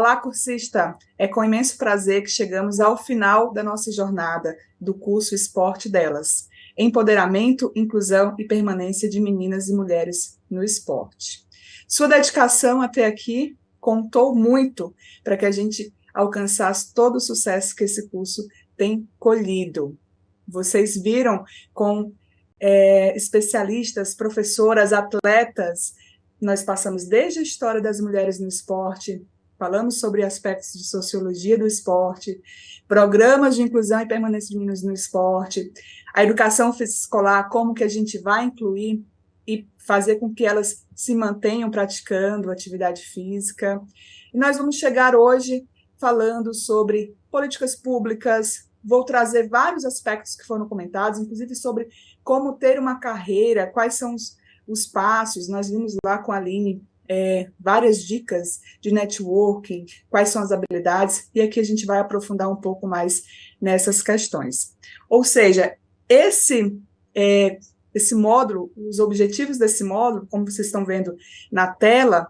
Olá, cursista! É com imenso prazer que chegamos ao final da nossa jornada do curso Esporte Delas. Empoderamento, inclusão e permanência de meninas e mulheres no esporte. Sua dedicação até aqui contou muito para que a gente alcançasse todo o sucesso que esse curso tem colhido. Vocês viram com especialistas, professoras, atletas, nós passamos desde a história das mulheres no esporte, falamos sobre aspectos de sociologia do esporte, programas de inclusão e permanência de meninos no esporte, a educação física escolar, como que a gente vai incluir e fazer com que elas se mantenham praticando atividade física. E nós vamos chegar hoje falando sobre políticas públicas, vou trazer vários aspectos que foram comentados, inclusive sobre como ter uma carreira, quais são os passos. Nós vimos lá com a Aline várias dicas de networking, quais são as habilidades, e aqui a gente vai aprofundar um pouco mais nessas questões. Ou seja, esse módulo, os objetivos desse módulo, como vocês estão vendo na tela,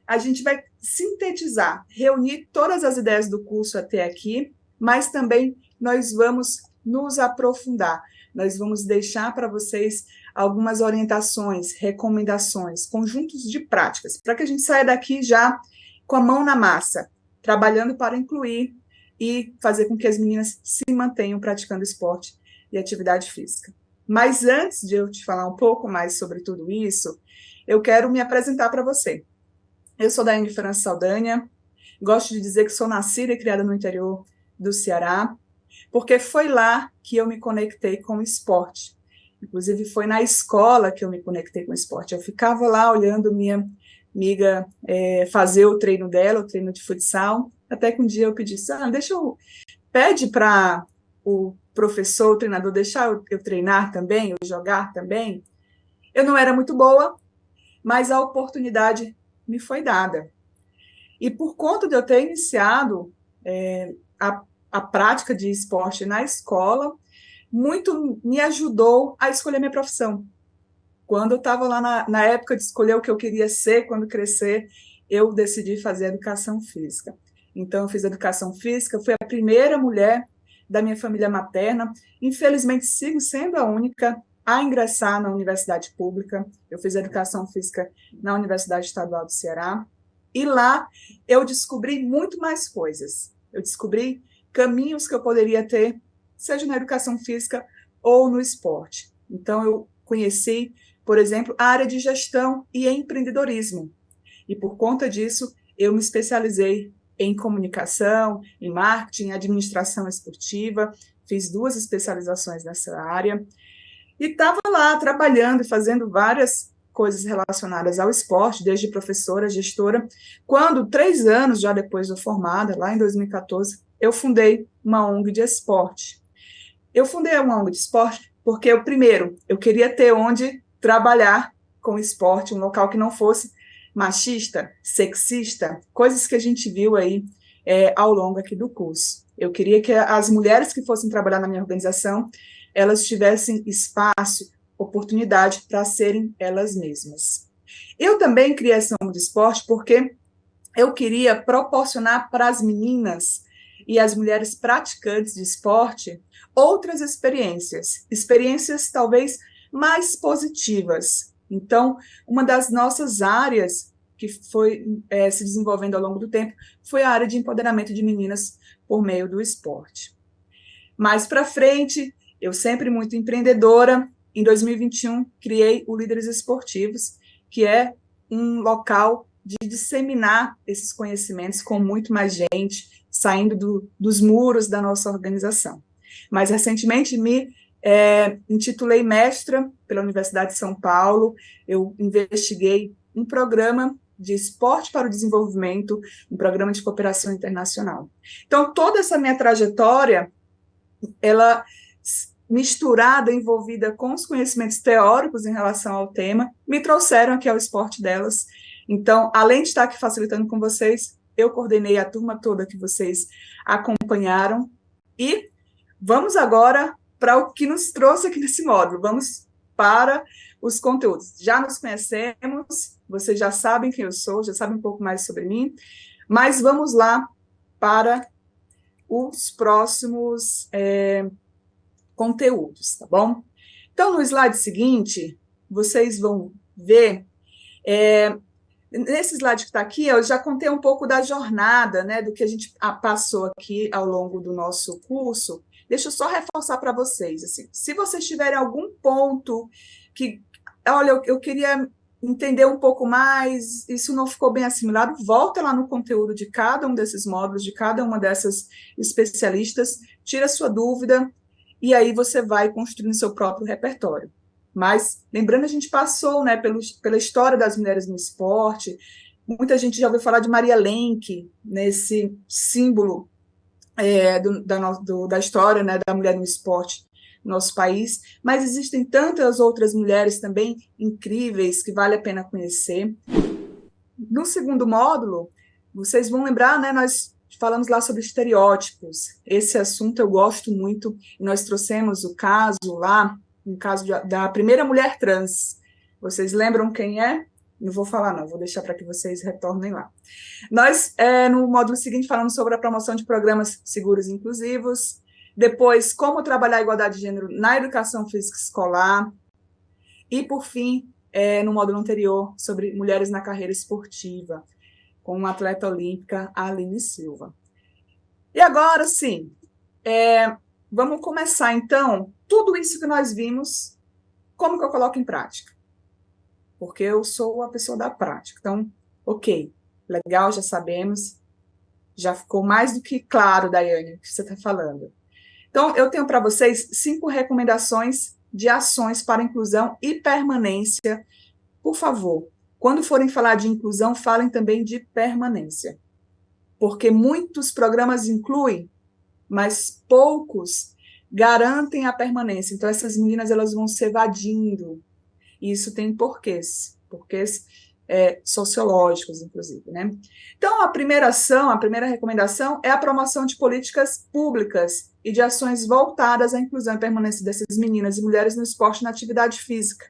a gente vai sintetizar, reunir todas as ideias do curso até aqui, mas também nós vamos nos aprofundar, nós vamos deixar para vocês algumas orientações, recomendações, conjuntos de práticas, para que a gente saia daqui já com a mão na massa, trabalhando para incluir e fazer com que as meninas se mantenham praticando esporte e atividade física. Mas antes de eu te falar um pouco mais sobre tudo isso, eu quero me apresentar para você. Eu sou Daiane França Saldanha, gosto de dizer que sou nascida e criada no interior do Ceará, porque foi lá que eu me conectei com o esporte. Inclusive, foi na escola que eu me conectei com o esporte. Eu ficava lá olhando minha amiga fazer o treino dela, o treino de futsal, até que um dia eu pedi, pede para o professor, o treinador, deixar eu treinar também, eu jogar também. Eu não era muito boa, mas a oportunidade me foi dada. E por conta de eu ter iniciado a prática de esporte na escola, muito me ajudou a escolher minha profissão. Quando eu estava lá na época de escolher o que eu queria ser quando crescer, eu decidi fazer educação física. Então, eu fiz educação física, fui a primeira mulher da minha família materna. Infelizmente, sigo sendo a única a ingressar na universidade pública. Eu fiz educação física na Universidade Estadual do Ceará. E lá eu descobri muito mais coisas. Eu descobri caminhos que eu poderia ter, seja na educação física ou no esporte. Então, eu conheci, por exemplo, a área de gestão e empreendedorismo. E, por conta disso, eu me especializei em comunicação, em marketing, administração esportiva, fiz 2 especializações nessa área, e estava lá trabalhando e fazendo várias coisas relacionadas ao esporte, desde professora, gestora, quando, 3 anos já depois de formada, lá em 2014, eu fundei uma ONG de esporte. Eu fundei uma ONG de esporte porque, eu queria ter onde trabalhar com esporte, um local que não fosse machista, sexista, coisas que a gente viu aí ao longo aqui do curso. Eu queria que as mulheres que fossem trabalhar na minha organização, elas tivessem espaço, oportunidade para serem elas mesmas. Eu também criei essa ONG de esporte porque eu queria proporcionar para as meninas e as mulheres praticantes de esporte outras experiências talvez mais positivas. Então, uma das nossas áreas que foi se desenvolvendo ao longo do tempo foi a área de empoderamento de meninas por meio do esporte. Mais para frente, eu sempre muito empreendedora, em 2021 criei o Líderes Esportivos, que é um local de disseminar esses conhecimentos com muito mais gente, saindo dos muros da nossa organização. Mais recentemente, me intitulei mestra pela Universidade de São Paulo, eu investiguei um programa de esporte para o desenvolvimento, um programa de cooperação internacional. Então, toda essa minha trajetória, ela misturada, envolvida com os conhecimentos teóricos em relação ao tema, me trouxeram aqui ao Esporte Delas. Então, além de estar aqui facilitando com vocês, eu coordenei a turma toda que vocês acompanharam. E vamos agora para o que nos trouxe aqui nesse módulo. Vamos para os conteúdos. Já nos conhecemos, vocês já sabem quem eu sou, já sabem um pouco mais sobre mim, Mas vamos lá para os próximos conteúdos, tá bom? Então, no slide seguinte, vocês vão ver, nesse slide que está aqui, eu já contei um pouco da jornada, né, do que a gente passou aqui ao longo do nosso curso. Deixa eu só reforçar para vocês, assim, se vocês tiverem algum ponto que, olha, eu queria entender um pouco mais, isso não ficou bem assimilado, volta lá no conteúdo de cada um desses módulos, de cada uma dessas especialistas, tira a sua dúvida, e aí você vai construindo seu próprio repertório. Mas, lembrando, a gente passou, né, pela história das mulheres no esporte, muita gente já ouviu falar de Maria Lenk, nesse símbolo da história, né, da mulher no esporte no nosso país, mas existem tantas outras mulheres também incríveis que vale a pena conhecer. No segundo módulo, vocês vão lembrar, né, nós falamos lá sobre estereótipos. Esse assunto eu gosto muito, e nós trouxemos o caso lá, um caso da primeira mulher trans. Vocês lembram quem é? Não vou falar, não, vou deixar para que vocês retornem lá. Nós, no módulo seguinte, falamos sobre a promoção de programas seguros e inclusivos, depois, como trabalhar a igualdade de gênero na educação física escolar, e, por fim, no módulo anterior, sobre mulheres na carreira esportiva, com uma atleta olímpica, Aline Silva. E agora, sim, vamos começar, então, tudo isso que nós vimos, como que eu coloco em prática? Porque eu sou a pessoa da prática. Então, ok, legal, já sabemos, já ficou mais do que claro, Daiane, o que você está falando. Então, eu tenho para vocês 5 recomendações de ações para inclusão e permanência. Por favor, quando forem falar de inclusão, falem também de permanência. Porque muitos programas incluem, mas poucos garantem a permanência. Então, essas meninas elas vão se evadindo. E isso tem porquês sociológicos, inclusive, né? Então, a primeira ação, a primeira recomendação é a promoção de políticas públicas e de ações voltadas à inclusão e permanência dessas meninas e mulheres no esporte e na atividade física.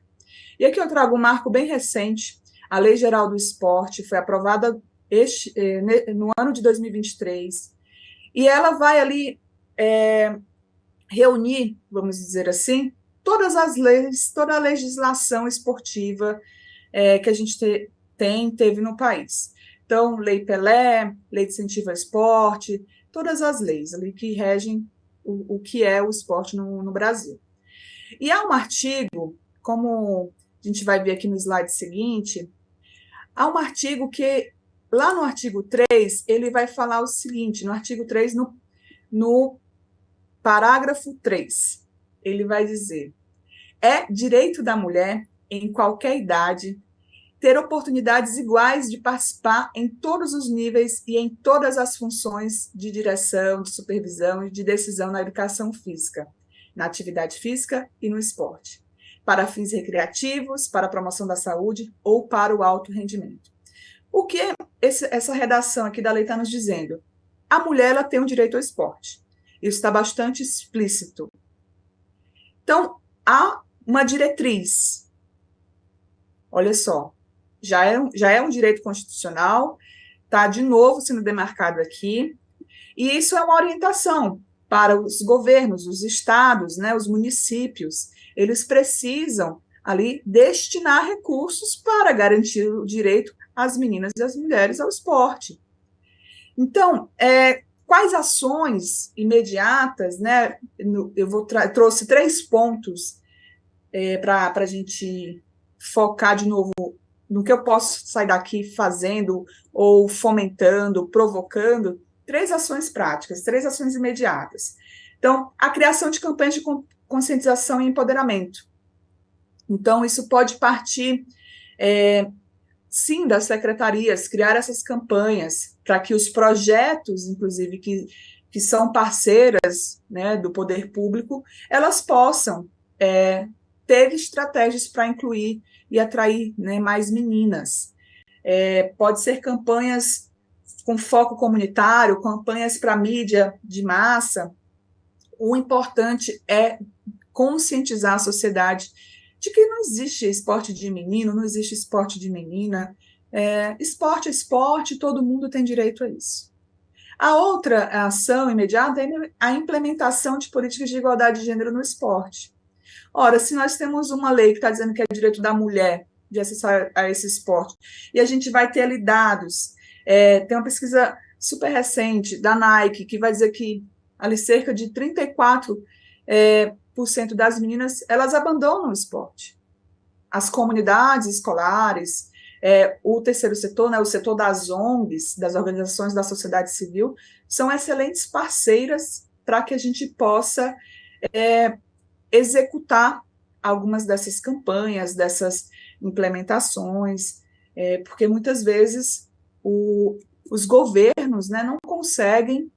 E aqui eu trago um marco bem recente. A Lei Geral do Esporte foi aprovada no ano de 2023, e ela vai ali reunir, vamos dizer assim, todas as leis, toda a legislação esportiva que a gente teve no país. Então, Lei Pelé, Lei de Incentivo ao Esporte, todas as leis ali que regem o que é o esporte no Brasil. E há um artigo, como a gente vai ver aqui no slide seguinte, há um artigo que, lá no artigo 3, ele vai falar o seguinte, no artigo 3, no parágrafo 3, ele vai dizer: é direito da mulher, em qualquer idade, ter oportunidades iguais de participar em todos os níveis e em todas as funções de direção, de supervisão e de decisão na educação física, na atividade física e no esporte, para fins recreativos, para a promoção da saúde ou para o alto rendimento. O que essa redação aqui da lei está nos dizendo? A mulher ela tem um direito ao esporte. Isso está bastante explícito. Então, há uma diretriz. Olha só, já é um direito constitucional, está de novo sendo demarcado aqui, e isso é uma orientação para os governos, os estados, né, os municípios. Eles precisam ali destinar recursos para garantir o direito às meninas e às mulheres ao esporte. Então, quais ações imediatas, né? Trouxe 3 pontos para a gente focar de novo no que eu posso sair daqui fazendo ou fomentando, provocando. 3 ações práticas, 3 ações imediatas. Então, a criação de campanhas de conscientização e empoderamento. Então, isso pode partir, sim, das secretarias, criar essas campanhas para que os projetos, inclusive, que são parceiras, né, do poder público, elas possam ter estratégias para incluir e atrair, né, mais meninas. Pode ser campanhas com foco comunitário, campanhas para mídia de massa. O importante é conscientizar a sociedade de que não existe esporte de menino, não existe esporte de menina, Esporte é esporte, todo mundo tem direito a isso. A outra ação imediata é a implementação de políticas de igualdade de gênero no esporte. Ora, se nós temos uma lei que está dizendo que é direito da mulher de acessar a esse esporte, e a gente vai ter ali dados, tem uma pesquisa super recente da Nike, que vai dizer que ali cerca de 34% das meninas, elas abandonam o esporte. As comunidades escolares, o terceiro setor, né, o setor das ONGs, das organizações da sociedade civil, são excelentes parceiras para que a gente possa executar algumas dessas campanhas, dessas implementações, porque muitas vezes os governos, né, não conseguem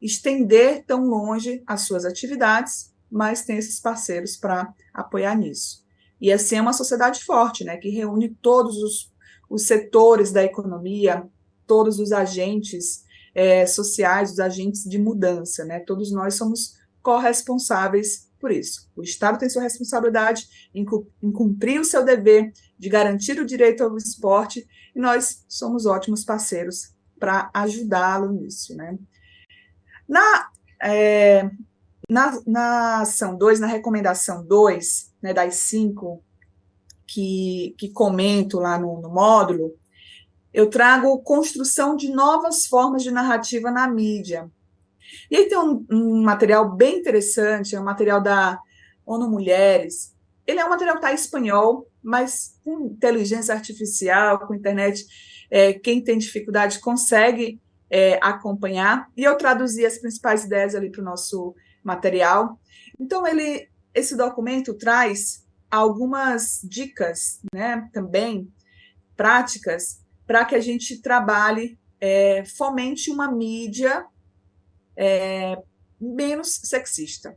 estender tão longe as suas atividades, mas tem esses parceiros para apoiar nisso. E assim é uma sociedade forte, né, que reúne todos os setores da economia, todos os agentes sociais, os agentes de mudança, né, todos nós somos corresponsáveis por isso. O Estado tem sua responsabilidade em cumprir o seu dever de garantir o direito ao esporte, e nós somos ótimos parceiros para ajudá-lo nisso, né. Na ação 2, na recomendação 2, né, das 5 que comento lá no módulo, eu trago construção de novas formas de narrativa na mídia. E aí tem um material bem interessante, é um material da ONU Mulheres. Ele é um material que está em espanhol, mas com inteligência artificial, com internet, quem tem dificuldade consegue acompanhar. E eu traduzi as principais ideias ali para o nosso material. Então, esse documento traz algumas dicas, né, também práticas, para que a gente trabalhe, fomente uma mídia menos sexista.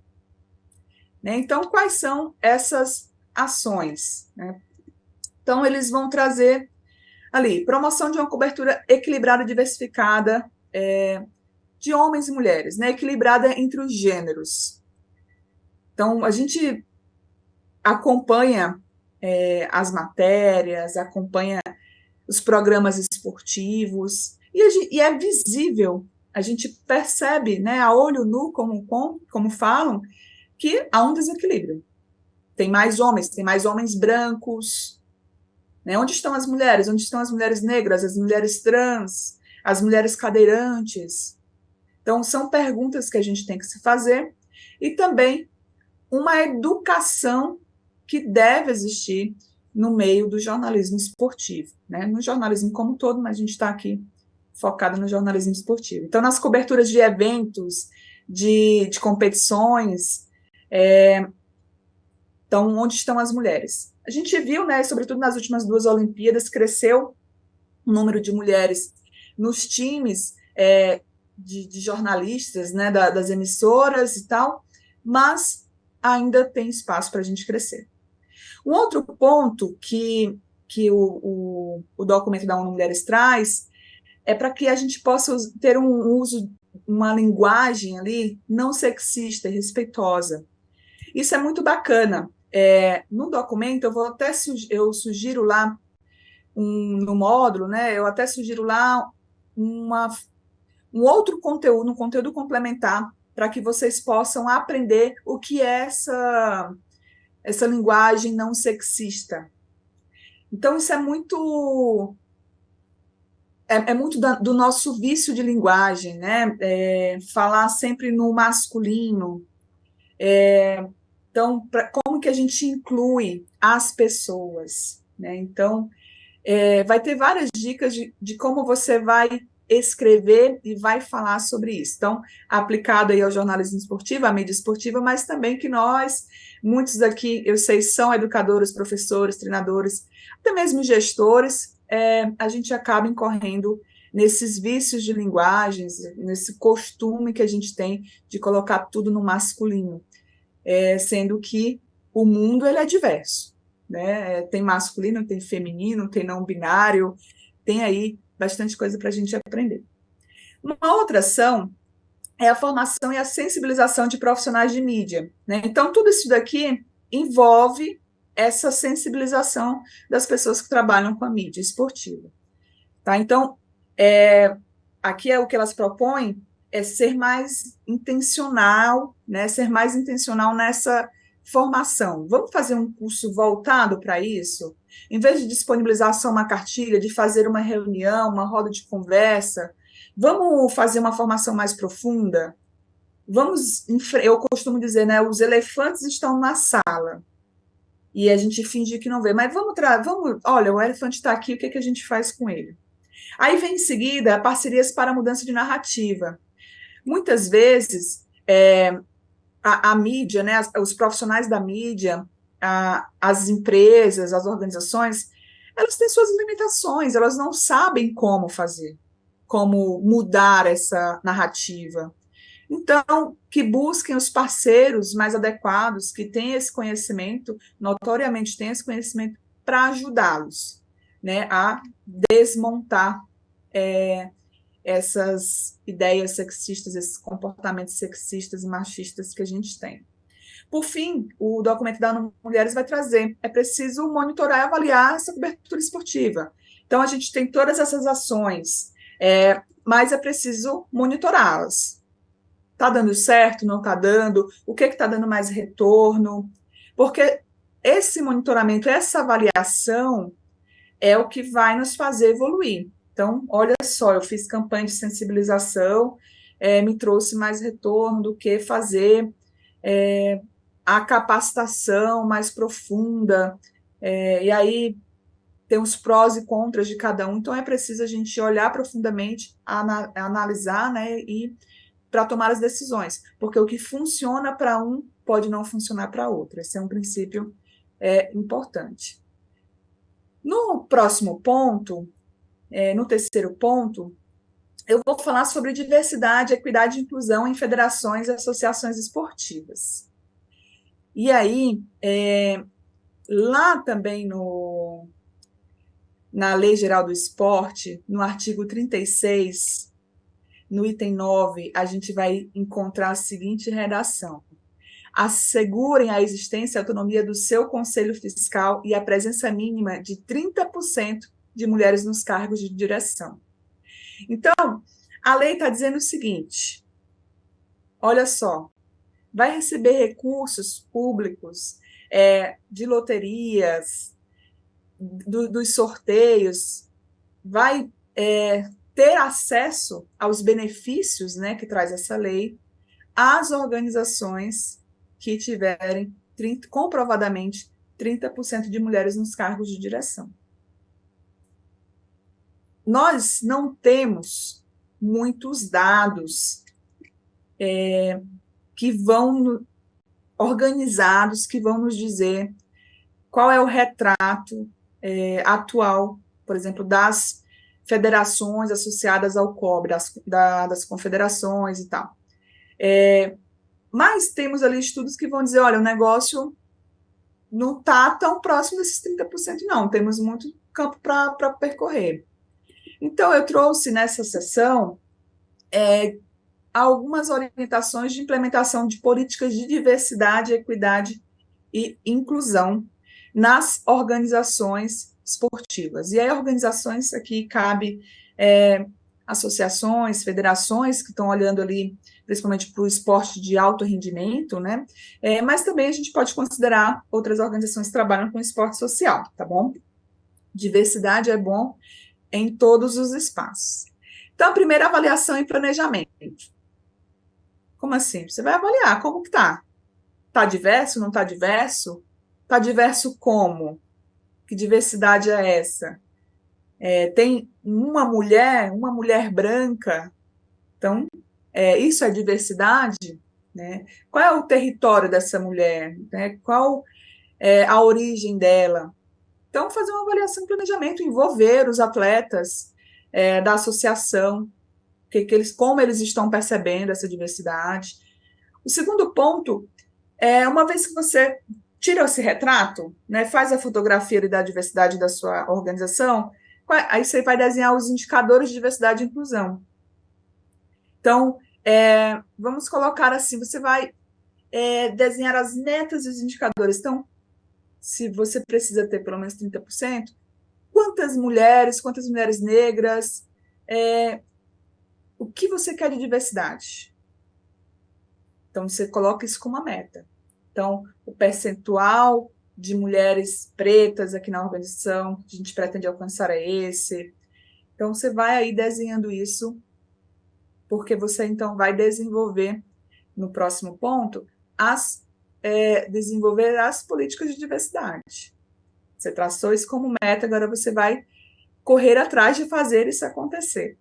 Né? Então, quais são essas ações? Né? Então, eles vão trazer ali, promoção de uma cobertura equilibrada e diversificada de homens e mulheres, né? Equilibrada entre os gêneros. Então, a gente acompanha as matérias, acompanha os programas esportivos, e é visível, a gente percebe, né, a olho nu, como falam, que há um desequilíbrio. Tem mais homens brancos, né? Onde estão as mulheres? Onde estão as mulheres negras, as mulheres trans, as mulheres cadeirantes? Então, são perguntas que a gente tem que se fazer, e também uma educação que deve existir no meio do jornalismo esportivo, né? No jornalismo como um todo, mas a gente está aqui focado no jornalismo esportivo. Então, nas coberturas de eventos, de competições, então, onde estão as mulheres? A gente viu, né, sobretudo nas últimas 2 Olimpíadas, cresceu o número de mulheres nos times de jornalistas, né, das emissoras e tal, mas ainda tem espaço para a gente crescer. Um outro ponto que o documento da ONU Mulheres traz é para que a gente possa ter uma linguagem ali não sexista e respeitosa. Isso é muito bacana. No documento, eu sugiro lá, no módulo, né, eu até sugiro lá um outro conteúdo, um conteúdo complementar, para que vocês possam aprender o que é essa linguagem não sexista. Então, isso é muito do nosso vício de linguagem, né? Falar sempre no masculino. Então, como que a gente inclui as pessoas, né? Então, vai ter várias dicas de como você vai escrever e vai falar sobre isso. Então, aplicado aí ao jornalismo esportivo, à mídia esportiva, mas também que muitos aqui, eu sei, são educadores, professores, treinadores, até mesmo gestores, a gente acaba incorrendo nesses vícios de linguagens, nesse costume que a gente tem de colocar tudo no masculino, sendo que o mundo ele é diverso. Né? Tem masculino, tem feminino, tem não binário, tem aí bastante coisa para a gente aprender. Uma outra ação é a formação e a sensibilização de profissionais de mídia. Né? Então, tudo isso daqui envolve essa sensibilização das pessoas que trabalham com a mídia esportiva. Tá? Então, aqui é o que elas propõem é ser mais intencional, né? Ser mais intencional nessa formação. Vamos fazer um curso voltado para isso? Em vez de disponibilizar só uma cartilha, de fazer uma reunião, uma roda de conversa, vamos fazer uma formação mais profunda? Eu costumo dizer, né? Os elefantes estão na sala e a gente finge que não vê, mas olha, o elefante está aqui, o que a gente faz com ele? Aí vem em seguida parcerias para mudança de narrativa. Muitas vezes, a mídia, né, os profissionais da mídia, as empresas, as organizações, elas têm suas limitações, elas não sabem como fazer, como mudar essa narrativa. Então, que busquem os parceiros mais adequados, que têm esse conhecimento, notoriamente têm esse conhecimento, para ajudá-los, né, a desmontar essas ideias sexistas, esses comportamentos sexistas e machistas que a gente tem. Por fim, o documento da ONU Mulheres vai trazer, é preciso monitorar e avaliar essa cobertura esportiva. Então, a gente tem todas essas ações, mas é preciso monitorá-las. Está dando certo, não está dando? O que está dando mais retorno? Porque esse monitoramento, essa avaliação é o que vai nos fazer evoluir. Então, olha só, eu fiz campanha de sensibilização, me trouxe mais retorno do que fazer a capacitação mais profunda, e aí tem os prós e contras de cada um, então é preciso a gente olhar profundamente, analisar, né, e para tomar as decisões, porque o que funciona para um pode não funcionar para outro, esse é um princípio importante. No próximo ponto, no terceiro ponto, eu vou falar sobre diversidade, equidade e inclusão em federações e associações esportivas. E aí, lá também na Lei Geral do Esporte, no artigo 36, no item 9, a gente vai encontrar a seguinte redação: assegurem a existência e autonomia do seu conselho fiscal e a presença mínima de 30% de mulheres nos cargos de direção. Então, a lei está dizendo o seguinte, olha só, vai receber recursos públicos de loterias, dos sorteios, vai ter acesso aos benefícios, né, que traz essa lei, às organizações que tiverem comprovadamente 30% de mulheres nos cargos de direção. Nós não temos muitos dados que vão organizados, que vão nos dizer qual é o retrato atual, por exemplo, das federações associadas ao COB, das confederações e tal. Mas temos ali estudos que vão dizer, olha, o negócio não está tão próximo desses 30%, não, temos muito campo para percorrer. Então, eu trouxe nessa sessão algumas orientações de implementação de políticas de diversidade, equidade e inclusão nas organizações esportivas. E aí, organizações aqui cabe associações, federações que estão olhando ali principalmente para o esporte de alto rendimento, né? Mas também a gente pode considerar outras organizações que trabalham com esporte social, tá bom? Diversidade é bom em todos os espaços. Então, a primeira avaliação e planejamento. Como assim? Você vai avaliar como que tá. Tá diverso, não tá diverso? Tá diverso como? Que diversidade é essa? Tem uma mulher branca, então, isso é diversidade? Né? Qual é o território dessa mulher? Né? Qual é a origem dela? Então, fazer uma avaliação e planejamento, envolver os atletas da associação, como eles estão percebendo essa diversidade. O segundo ponto é, uma vez que você tira esse retrato, né, faz a fotografia da diversidade da sua organização, aí você vai desenhar os indicadores de diversidade e inclusão. Então, vamos colocar assim, você vai desenhar as metas e os indicadores. Então, se você precisa ter pelo menos 30%, quantas mulheres negras, o que você quer de diversidade? Então, você coloca isso como uma meta. Então, o percentual de mulheres pretas aqui na organização que a gente pretende alcançar é esse. Então, você vai aí desenhando isso, porque você, então, vai desenvolver, no próximo ponto, desenvolver as políticas de diversidade. Você traçou isso como meta, agora você vai correr atrás de fazer isso acontecer.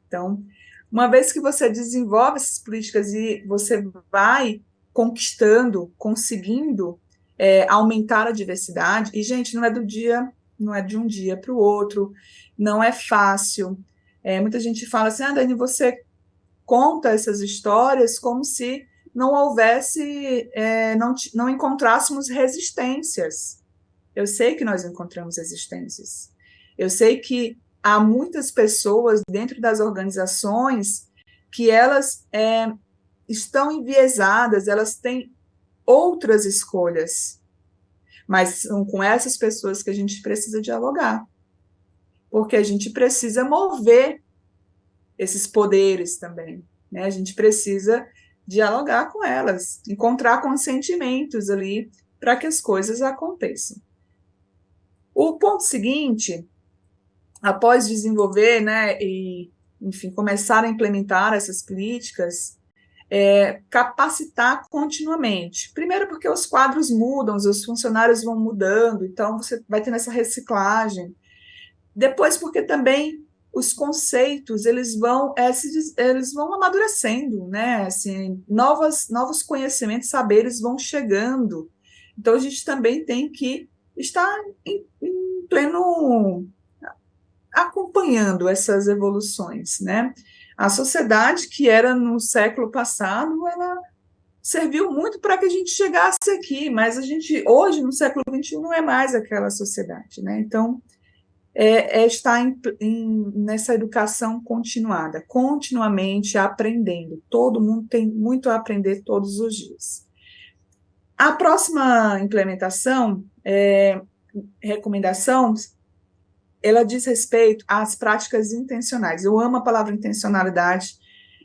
Então, uma vez que você desenvolve essas políticas e você vai conquistando, conseguindo aumentar a diversidade, e, gente, não é de um dia para o outro, não é fácil. Muita gente fala assim, Dani, você conta essas histórias como se não houvesse, não encontrássemos resistências. Eu sei que nós encontramos resistências. Eu sei que há muitas pessoas dentro das organizações que elas estão enviesadas, elas têm outras escolhas, mas são com essas pessoas que a gente precisa dialogar, porque a gente precisa mover esses poderes também, né? A gente precisa dialogar com elas, encontrar consentimentos ali para que as coisas aconteçam. O ponto seguinte, após desenvolver, né, e, enfim, começar a implementar essas políticas, capacitar continuamente. Primeiro porque os quadros mudam, os funcionários vão mudando, então você vai tendo essa reciclagem. Depois porque também os conceitos, eles vão amadurecendo, né, assim, novos conhecimentos, saberes vão chegando. Então, a gente também tem que estar em pleno acompanhando essas evoluções, né? A sociedade que era no século passado, ela serviu muito para que a gente chegasse aqui, mas a gente, hoje, no século XXI, não é mais aquela sociedade, né? Então, estar nessa educação continuada, continuamente aprendendo. Todo mundo tem muito a aprender todos os dias. A próxima implementação, recomendação, ela diz respeito às práticas intencionais. Eu amo a palavra intencionalidade,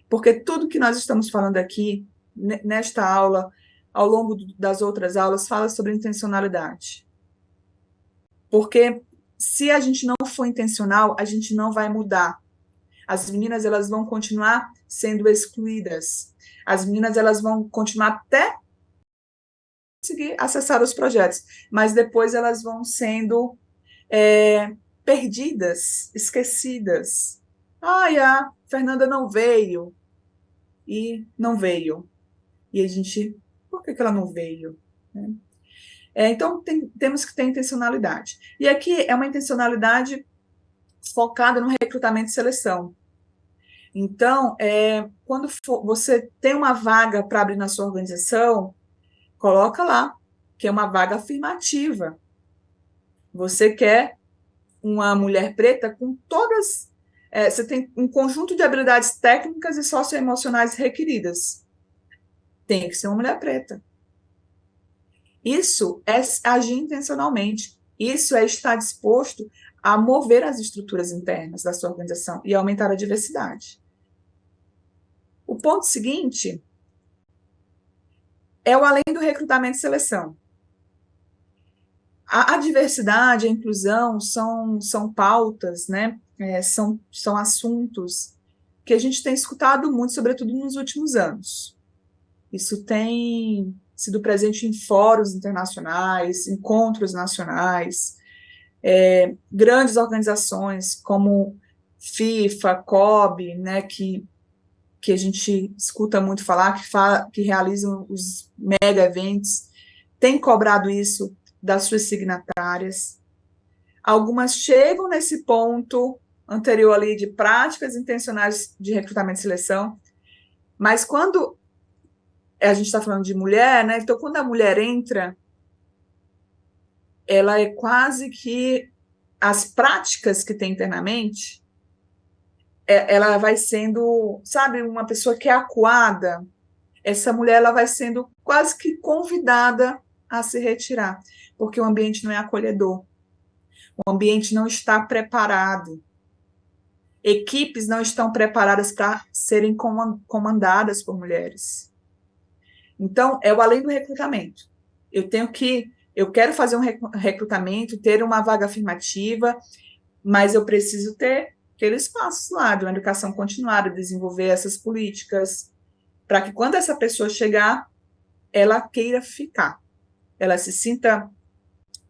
porque tudo que nós estamos falando aqui, nesta aula, ao longo das outras aulas, fala sobre intencionalidade. Porque se a gente não for intencional, a gente não vai mudar. As meninas, elas vão continuar sendo excluídas. As meninas, elas vão continuar até conseguir acessar os projetos, mas depois elas vão sendo perdidas, esquecidas. Ai, a Fernanda não veio. E não veio. E a gente, por que ela não veio? Então, temos que ter intencionalidade. E aqui é uma intencionalidade focada no recrutamento e seleção. Então, quando você tem uma vaga para abrir na sua organização, coloca lá, que é uma vaga afirmativa. Você quer uma mulher preta com todas... você tem um conjunto de habilidades técnicas e socioemocionais requeridas. Tem que ser uma mulher preta. Isso é agir intencionalmente. Isso é estar disposto a mover as estruturas internas da sua organização e aumentar a diversidade. O ponto seguinte é o além do recrutamento e seleção. A diversidade, a inclusão são pautas, né? São assuntos que a gente tem escutado muito, sobretudo nos últimos anos. Isso tem sido presente em fóruns internacionais, encontros nacionais, grandes organizações como FIFA, COB, né, que a gente escuta muito falar, que realizam os mega eventos, têm cobrado isso das suas signatárias. Algumas chegam nesse ponto anterior ali de práticas intencionais de recrutamento e seleção, mas quando a gente está falando de mulher, né? Então, quando a mulher entra, ela é quase que as práticas que tem internamente, ela vai sendo, sabe, uma pessoa que é acuada, essa mulher ela vai sendo quase que convidada a se retirar, porque o ambiente não é acolhedor, O ambiente não está preparado. Equipes não estão preparadas para serem comandadas por mulheres. Então, é o além do recrutamento. Eu quero fazer um recrutamento, ter uma vaga afirmativa, mas eu preciso ter aqueles passos lá de uma educação continuada, desenvolver essas políticas, para que quando essa pessoa chegar, ela queira ficar, ela se sinta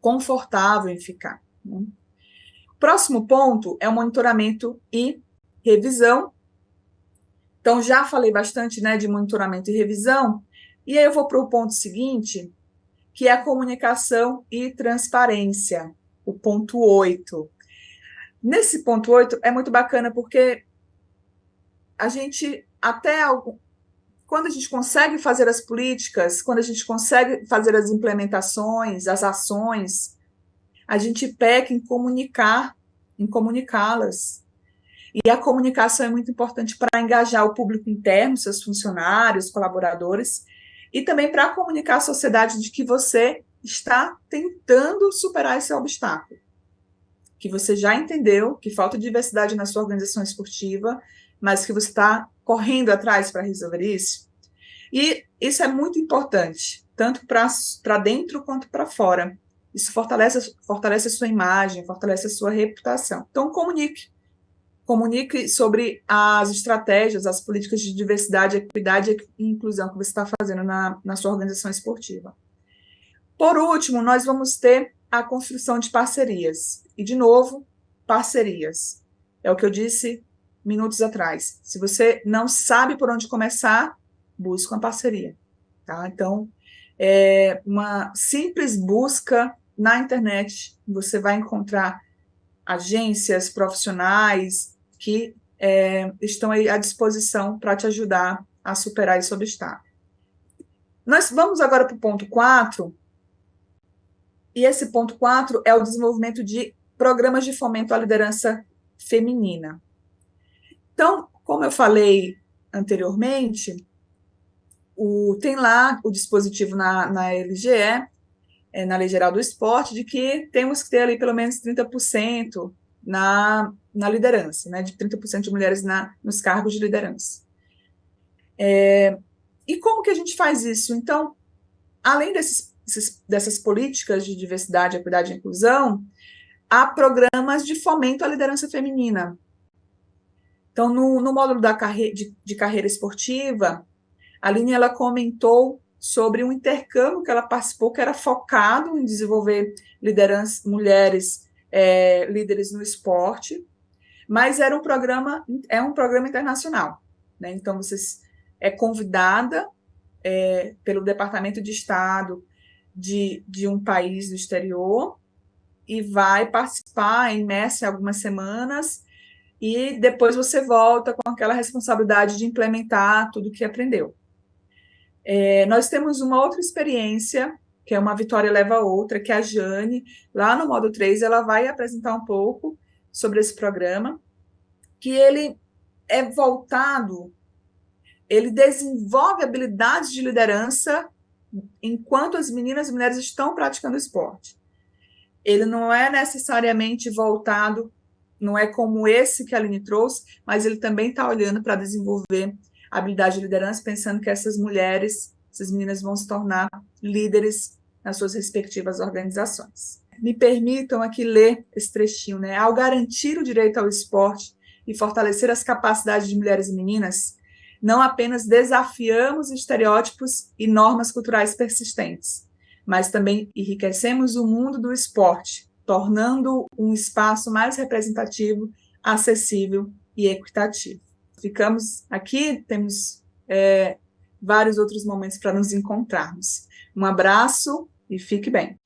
confortável em ficar. Né? Próximo ponto é o monitoramento e revisão. Então, já falei bastante, né, de monitoramento e revisão, e aí eu vou para o ponto seguinte, que é a comunicação e transparência, o ponto 8. Nesse ponto 8 é muito bacana porque a gente, quando a gente consegue fazer as políticas, quando a gente consegue fazer as implementações, as ações, a gente peca em comunicá-las. E a comunicação é muito importante para engajar o público interno, seus funcionários, colaboradores, e também para comunicar à sociedade de que você está tentando superar esse obstáculo, que você já entendeu que falta diversidade na sua organização esportiva, mas que você está correndo atrás para resolver isso. E isso é muito importante, tanto para dentro quanto para fora. Isso fortalece a sua imagem, fortalece a sua reputação. Então, comunique sobre as estratégias, as políticas de diversidade, equidade e inclusão que você está fazendo na sua organização esportiva. Por último, nós vamos ter a construção de parcerias. E, de novo, parcerias. É o que eu disse minutos atrás. Se você não sabe por onde começar, busque uma parceria. Tá? Então, uma simples busca na internet, você vai encontrar agências profissionais que estão aí à disposição para te ajudar a superar esse obstáculo. Nós vamos agora para o ponto 4, e esse ponto 4 é o desenvolvimento de programas de fomento à liderança feminina. Então, como eu falei anteriormente, tem lá o dispositivo na LGE, na Lei Geral do Esporte, de que temos que ter ali pelo menos 30% na liderança, né, de 30% de mulheres nos cargos de liderança. E como que a gente faz isso? Então, além dessas políticas de diversidade, equidade e inclusão, há programas de fomento à liderança feminina. Então, no módulo de carreira esportiva, a Aline, ela comentou sobre um intercâmbio que ela participou, que era focado em desenvolver mulheres líderes no esporte, mas é um programa internacional, né? Então, você é convidada pelo Departamento de Estado de um país do exterior e vai participar, imersa em algumas semanas, e depois você volta com aquela responsabilidade de implementar tudo o que aprendeu. Nós temos uma outra experiência, que é uma vitória leva a outra, que é a Jane, lá no módulo 3, ela vai apresentar um pouco sobre esse programa, que ele é voltado, ele desenvolve habilidades de liderança enquanto as meninas e mulheres estão praticando esporte. Ele não é necessariamente voltado, não é como esse que a Aline trouxe, mas ele também está olhando para desenvolver habilidade de liderança, pensando que essas mulheres, essas meninas vão se tornar líderes nas suas respectivas organizações. Me permitam aqui ler esse trechinho, né? Ao garantir o direito ao esporte e fortalecer as capacidades de mulheres e meninas, não apenas desafiamos estereótipos e normas culturais persistentes, mas também enriquecemos o mundo do esporte, tornando um espaço mais representativo, acessível e equitativo. Ficamos aqui, temos vários outros momentos para nos encontrarmos. Um abraço e fique bem.